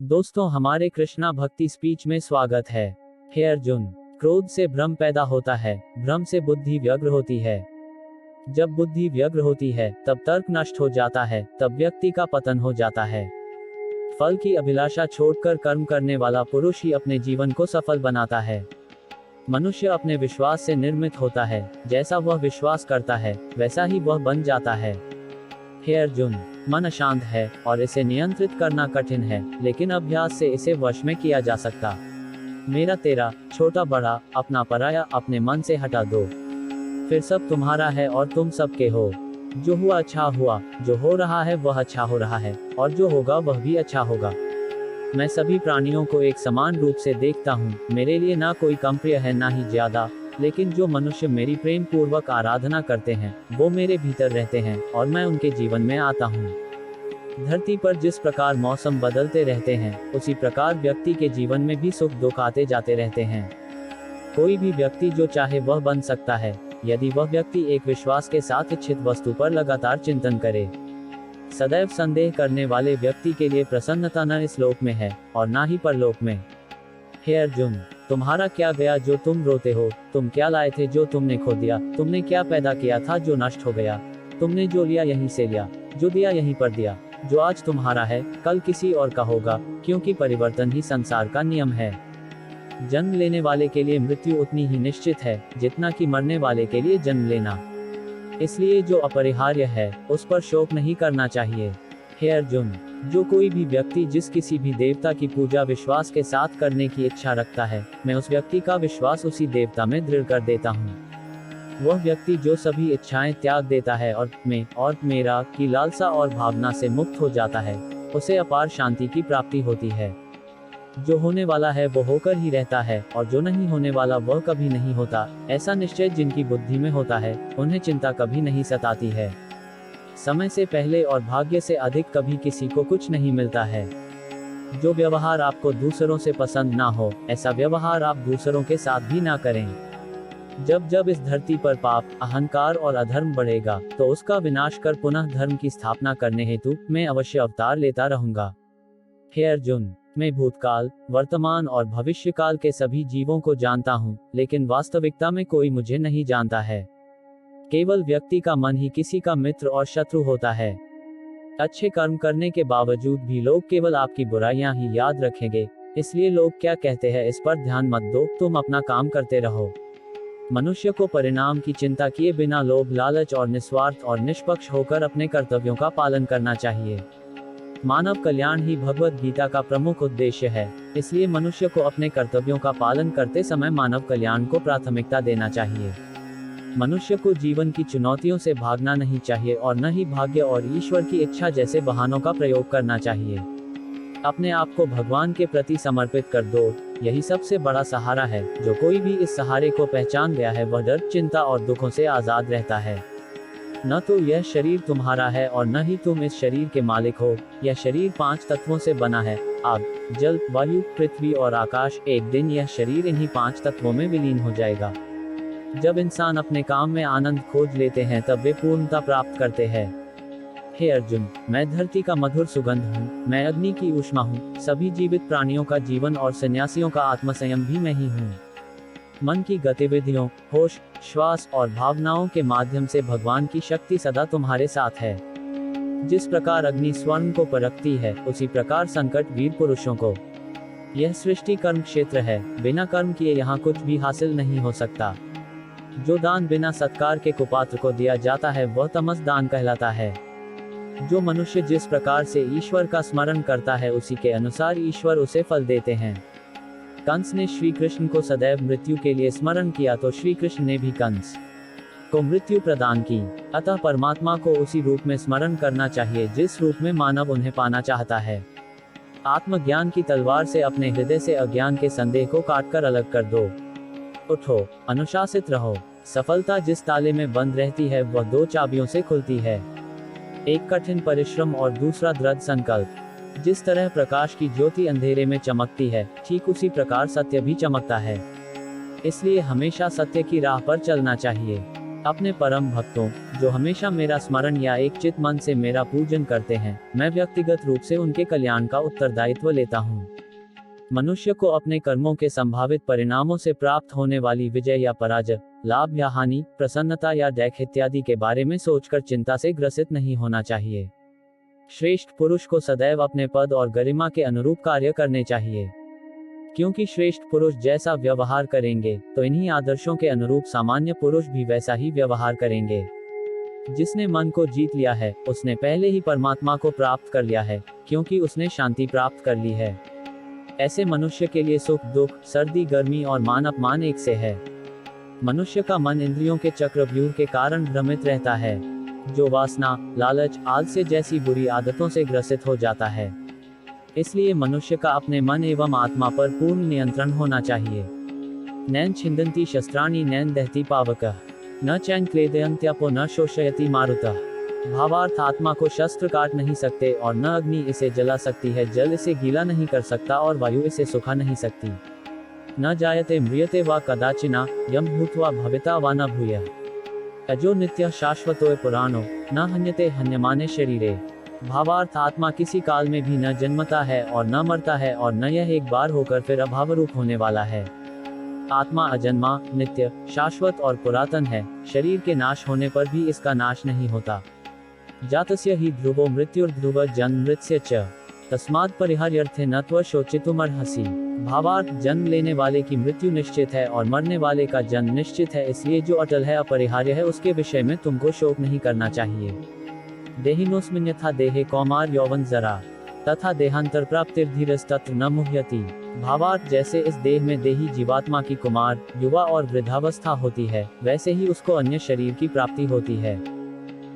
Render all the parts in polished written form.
दोस्तों, हमारे कृष्णा भक्ति स्पीच में स्वागत है। हे अर्जुन, क्रोध से भ्रम पैदा होता है, भ्रम से बुद्धि व्यग्र होती है। जब बुद्धि व्यग्र होती है तब तर्क नष्ट हो जाता है, तब व्यक्ति का पतन हो जाता है। फल की अभिलाषा छोड़कर कर्म करने वाला पुरुष ही अपने जीवन को सफल बनाता है। मनुष्य अपने विश्वास से निर्मित होता है, जैसा वह विश्वास करता है वैसा ही वह बन जाता है। हे अर्जुन, मन अशांत है और इसे नियंत्रित करना कठिन है, लेकिन अभ्यास से इसे वश में किया जा सकता। मेरा तेरा, छोटा बड़ा, अपना पराया अपने मन से हटा दो, फिर सब तुम्हारा है और तुम सबके हो। जो हुआ अच्छा हुआ, जो हो रहा है वह अच्छा हो रहा है, और जो होगा वह भी अच्छा होगा। मैं सभी प्राणियों को एक समान रूप से देखता हूँ। मेरे लिए ना कोई कम प्रिय है ना ही ज्यादा, लेकिन जो मनुष्य मेरी प्रेम पूर्वक आराधना करते हैं वो मेरे भीतर रहते हैं और मैं उनके जीवन में आता हूँ। धरती पर जिस प्रकार मौसम बदलते रहते हैं, उसी प्रकार व्यक्ति के जीवन में भी सुख दुख आते जाते रहते हैं। कोई भी व्यक्ति जो चाहे वह बन सकता है, यदि वह व्यक्ति एक विश्वास के साथ इच्छित वस्तु पर लगातार चिंतन करे। सदैव संदेह करने वाले व्यक्ति के लिए प्रसन्नता न इस लोक में है और ना ही परलोक में। हे अर्जुन, तुम्हारा क्या गया जो तुम रोते हो? तुम क्या लाए थे जो तुमने खो दिया? तुमने क्या पैदा किया था जो नष्ट हो गया? तुमने जो लिया यहीं से लिया, जो दिया यहीं पर दिया। जो आज तुम्हारा है कल किसी और का होगा, क्योंकि परिवर्तन ही संसार का नियम है। जन्म लेने वाले के लिए मृत्यु उतनी ही निश्चित है जितना कि मरने वाले के लिए जन्म लेना। इसलिए जो अपरिहार्य है उस पर शोक नहीं करना चाहिए। हे अर्जुन, जो कोई भी व्यक्ति जिस किसी भी देवता की पूजा विश्वास के साथ करने की इच्छा रखता है, मैं उस व्यक्ति का विश्वास उसी देवता में दृढ़ कर देता हूँ। वह व्यक्ति जो सभी इच्छाएं त्याग देता है और मैं और मेरा की लालसा और भावना से मुक्त हो जाता है, उसे अपार शांति की प्राप्ति होती है। जो होने वाला है वो होकर ही रहता है और जो नहीं होने वाला वह कभी नहीं होता। ऐसा निश्चय जिनकी बुद्धि में होता है, उन्हें चिंता कभी नहीं सताती है। समय से पहले और भाग्य से अधिक कभी किसी को कुछ नहीं मिलता है। जो व्यवहार आपको दूसरों से पसंद ना हो, ऐसा व्यवहार आप दूसरों के साथ भी ना करें। जब जब इस धरती पर पाप, अहंकार और अधर्म बढ़ेगा, तो उसका विनाश कर पुनः धर्म की स्थापना करने हेतु मैं अवश्य अवतार लेता रहूंगा। हे अर्जुन, मैं भूतकाल, वर्तमान और भविष्यकाल के सभी जीवों को जानता हूँ, लेकिन वास्तविकता में कोई मुझे नहीं जानता है। केवल व्यक्ति का मन ही किसी का मित्र और शत्रु होता है। अच्छे कर्म करने के बावजूद भी लोग केवल आपकी बुराइयां ही याद रखेंगे, इसलिए लोग क्या कहते हैं इस पर ध्यान मत दो, तुम अपना काम करते रहो। मनुष्य को परिणाम की चिंता किए बिना लोभ लालच और निस्वार्थ और निष्पक्ष होकर अपने कर्तव्यों का पालन करना चाहिए। मानव कल्याण ही भगवत गीता का प्रमुख उद्देश्य है, इसलिए मनुष्य को अपने कर्तव्यों का पालन करते समय मानव कल्याण को प्राथमिकता देना चाहिए। मनुष्य को जीवन की चुनौतियों से भागना नहीं चाहिए और न ही भाग्य और ईश्वर की इच्छा जैसे बहानों का प्रयोग करना चाहिए। अपने आप को भगवान के प्रति समर्पित कर दो, यही सबसे बड़ा सहारा है। जो कोई भी इस सहारे को पहचान गया है वह डर, चिंता और दुखों से आजाद रहता है। न तो यह शरीर तुम्हारा है और न ही तुम इस शरीर के मालिक हो। यह शरीर 5 तत्वों से बना है, आग, जल, वायु, पृथ्वी और आकाश। एक दिन यह शरीर इन्हीं 5 तत्वों में विलीन हो जाएगा। जब इंसान अपने काम में आनंद खोज लेते हैं तब वे पूर्णता प्राप्त करते हैं। हे अर्जुन, मैं धरती का मधुर सुगंध हूँ, मैं अग्नि की ऊष्मा हूँ, सभी जीवित प्राणियों का जीवन और सन्यासियों का आत्मसंयम भी मैं ही हूँ। मन की गतिविधियों, होश, श्वास और भावनाओं के माध्यम से भगवान की शक्ति सदा तुम्हारे साथ है। जिस प्रकार अग्नि स्वर्ण को परखती है, उसी प्रकार संकट वीर पुरुषों को। यह सृष्टि कर्म क्षेत्र है, बिना कर्म किए यहाँ कुछ भी हासिल नहीं हो सकता। जो दान बिना सत्कार के कुपात्र को दिया जाता है वह तमस दान कहलाता है। जो मनुष्य जिस प्रकार से ईश्वर का स्मरण करता है उसी के अनुसार ईश्वर उसे फल देते हैं। कंस ने श्री कृष्ण को सदैव मृत्यु के लिए स्मरण किया तो श्री कृष्ण ने भी कंस को मृत्यु प्रदान की। अतः परमात्मा को उसी रूप में स्मरण करना चाहिए जिस रूप में मानव उन्हें पाना चाहता है। आत्मज्ञान की तलवार से अपने हृदय से अज्ञान के संदेह को काटकर अलग कर दो। उठो, अनुशासित रहो। सफलता जिस ताले में बंद रहती है वह 2 चाबियों से खुलती है, एक कठिन परिश्रम और दूसरा दृढ़ संकल्प। जिस तरह प्रकाश की ज्योति अंधेरे में चमकती है, ठीक उसी प्रकार सत्य भी चमकता है। इसलिए हमेशा सत्य की राह पर चलना चाहिए। अपने परम भक्तों, जो हमेशा मेरा स्मरण या एक चित मन से मेरा पूजन करते हैं, मैं व्यक्तिगत रूप से उनके कल्याण का उत्तरदायित्व लेता हूँ। मनुष्य को अपने कर्मों के संभावित परिणामों से प्राप्त होने वाली विजय या पराजय, लाभ या हानि, प्रसन्नता या दैख इत्यादि के बारे में सोचकर चिंता से ग्रसित नहीं होना चाहिए। श्रेष्ठ पुरुष को सदैव अपने पद और गरिमा के अनुरूप कार्य करने चाहिए, क्योंकि श्रेष्ठ पुरुष जैसा व्यवहार करेंगे तो इन्हीं आदर्शों के अनुरूप सामान्य पुरुष भी वैसा ही व्यवहार करेंगे। जिसने मन को जीत लिया है, उसने पहले ही परमात्मा को प्राप्त कर लिया है, क्योंकि उसने शांति प्राप्त कर ली है। ऐसे मनुष्य के लिए सुख दुख, सर्दी गर्मी और मान अपमान एक से है। मनुष्य का मन इंद्रियों के चक्रव्यूह के कारण भ्रमित रहता है, जो वासना, लालच, आलस्य जैसी बुरी आदतों से ग्रसित हो जाता है। इसलिए मनुष्य का अपने मन एवं आत्मा पर पूर्ण नियंत्रण होना चाहिए। नैन छिन्दन्ति शस्त्राणि नैन दहति पावकः, न चैन क्लेदयन्त्यपो न शोषयति मारुतः। भावार्थ, आत्मा को शस्त्र काट नहीं सकते और न अग्नि इसे जला सकती है, जल इसे गीला नहीं कर सकता और वायु इसे सुखा नहीं सकती। न जायते म्रियते वा कदाचिना, यम भूत्वा भविता वा न भूयः। अजो नित्यः शाश्वतो पुराणो, न हन्यते हन्यमाने शरीरे। भावार्थ, आत्मा किसी काल में भी न जन्मता है और न मरता है और न यह एक बार होकर फिर अभावरूप होने वाला है। आत्मा अजन्मा, नित्य, शाश्वत और पुरातन है। शरीर के नाश होने पर भी इसका नाश नहीं होता। जातस्य हि ध्रुवो मृत्युर्ध्रुव जन्म मृत्स्य च, तस्मात् परिहार्यर्थे न त्व शोचितुमर्हसि। भावार्थ, जन्म लेने वाले की मृत्यु निश्चित है और मरने वाले का जन्म निश्चित है, इसलिए जो अटल है, अपरिहार्य है, उसके विषय में तुमको शोक नहीं करना चाहिए। देहिनोस्मिन् यथा देहे कौमार यौवन जरा, तथा देहांतर प्राप्तिर्धीरस्तत्र न मुह्यति। भावार्थ, जैसे इस देह में देही जीवात्मा की कुमार, युवा और वृद्धावस्था होती है, वैसे ही उसको अन्य शरीर की प्राप्ति होती है।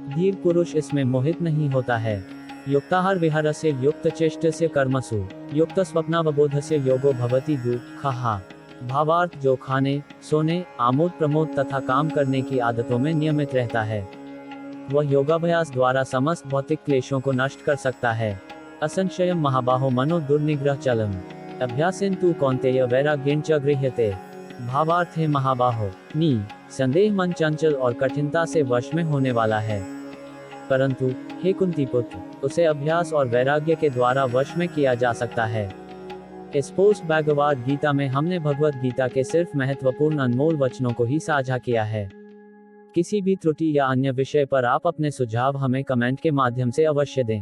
धीर पुरुष इसमें मोहित नहीं होता है। युक्ताहार विहारस्य युक्त चेष्टस्य कर्मसु, युक्त स्वप्नावबोधस्य योगो भवति दुःखः। भावार्थ, जो खाने, सोने, आमोद प्रमोद तथा काम करने की आदतों में नियमित रहता है, वह योगाभ्यास द्वारा समस्त भौतिक क्लेशों को नष्ट कर सकता है। असंशयम महाबाहो मनो दुर्निग्रह चलम, अभ्यासेन तु कौन्तेय वैराग्येन च गृह्यते। भावार्थ है महाबाहो, संदेह मन चंचल और कठिनता से वश में होने वाला है, परंतु हे कुंती पुत्र, उसे अभ्यास और वैराग्य के द्वारा वश में किया जा सकता है। इस पोस्ट भगवद गीता में हमने भगवद गीता के सिर्फ महत्वपूर्ण अनमोल वचनों को ही साझा किया है। किसी भी त्रुटि या अन्य विषय पर आप अपने सुझाव हमें कमेंट के माध्यम से अवश्य दें।